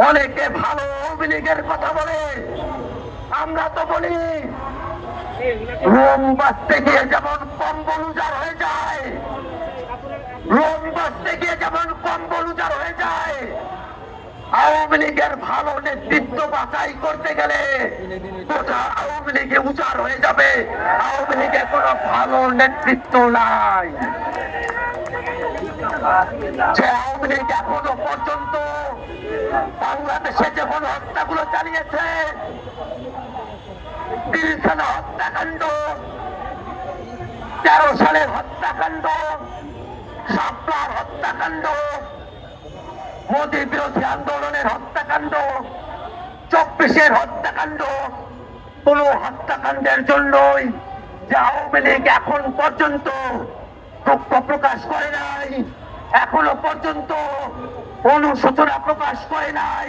অনেকে ভালো আওয়ামী লীগের কথা বলে, আমরা তো বলি রোম বাঁচতে গিয়ে যেমন কম্বল উজাড় হয়ে যায়, রোম বাঁচতে গিয়ে যেমন কম্বল উজাড় হয়ে যায়, আওয়ামী লীগের ভালো নেতৃত্ব বাছাই করতে গেলে গোটা আওয়ামী লীগে উজাড় হয়ে যাবে। আওয়ামী লীগে কোনো ভালো নেতৃত্ব নাই। যে আওয়ামী লীগ এখনো পর্যন্ত বাংলাদেশে যে গণহত্যাগুলো চালিয়েছে, ৩ সালে হত্যাকাণ্ড, ১৩ সালের হত্যাকাণ্ড, শাপলার হত্যাকাণ্ড, মোদী বিরোধী আন্দোলনের হত্যাকাণ্ড, ২৪-এর হত্যাকাণ্ড, কোন হত্যাকাণ্ডের জন্যই যে আওয়ামী লীগ এখন পর্যন্ত দুঃখ প্রকাশ করে নাই, এখনো পর্যন্ত অনুশোচনা প্রকাশ করে নাই,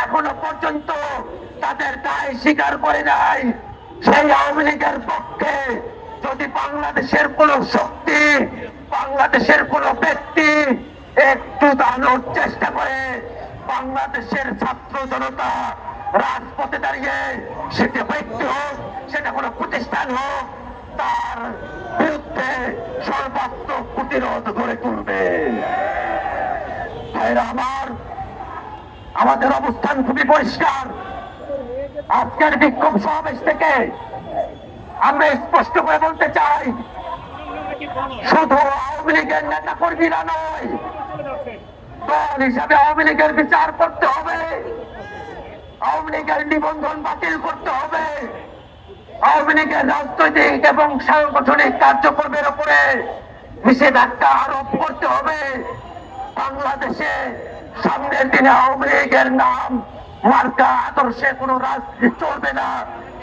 এখনো পর্যন্ত তাদের দায় স্বীকার করে নাই। সেই আওয়ামী লীগের পক্ষে যদি বাংলাদেশের কোন শক্তি, বাংলাদেশের কোন ব্যক্তি একটু দাঁড়ানোর চেষ্টা করে, বাংলাদেশের ছাত্র জনতা রাজপথে দাঁড়িয়ে, সেটা ব্যক্তি হোক, সেটা কোনো প্রতিষ্ঠান হোক, তার বিরুদ্ধে সর্বাত্মক প্রতিরোধ গড়ে তুলবে। আমাদের অবস্থান খুবই পরিষ্কার। আজকের বিক্ষোভ সমাবেশ থেকে আমরা স্পষ্ট করে বলতে চাই, শুধু আওয়ামী লীগের নেতা কর্মীরা নয়, দল হিসাবে আওয়ামী লীগের বিচার করতে হবে, আওয়ামী লীগের নিবন্ধন বাতিল করতে হবে, আওয়ামী লীগের রাজনৈতিক এবং সাংগঠনিক কার্যক্রমের উপরে নিষেধাজ্ঞা আরোপ করতে হবে। বাংলাদেশে সামনের দিনে আওয়ামী লীগের নাম, মার্কা, আদর্শে কোন রাজনীতি চলবে না,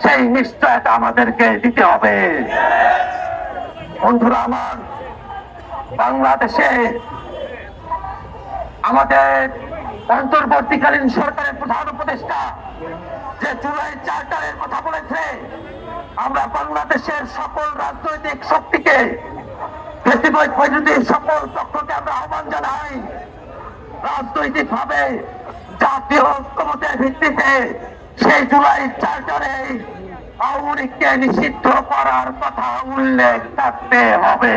সেই নিশ্চয়তা আমাদেরকে দিতে হবে। বন্ধুরা আমার, বাংলাদেশে আমাদের অন্তর্বর্তীকালীন সরকারের প্রধান উপদেষ্টা যে জুলাই চার্টারের কথা বলেছে, আমরা বাংলাদেশের সকল রাজনৈতিক শক্তিকে, সকল পক্ষকে আমরা আহ্বান জানাই, রাজনৈতিক ভাবে জাতীয় ঐক্যমতের ভিত্তিতে সেই জুলাই চার্টারে আওয়ামী লীগকে নিষিদ্ধ করার কথা উল্লেখ থাকতে হবে।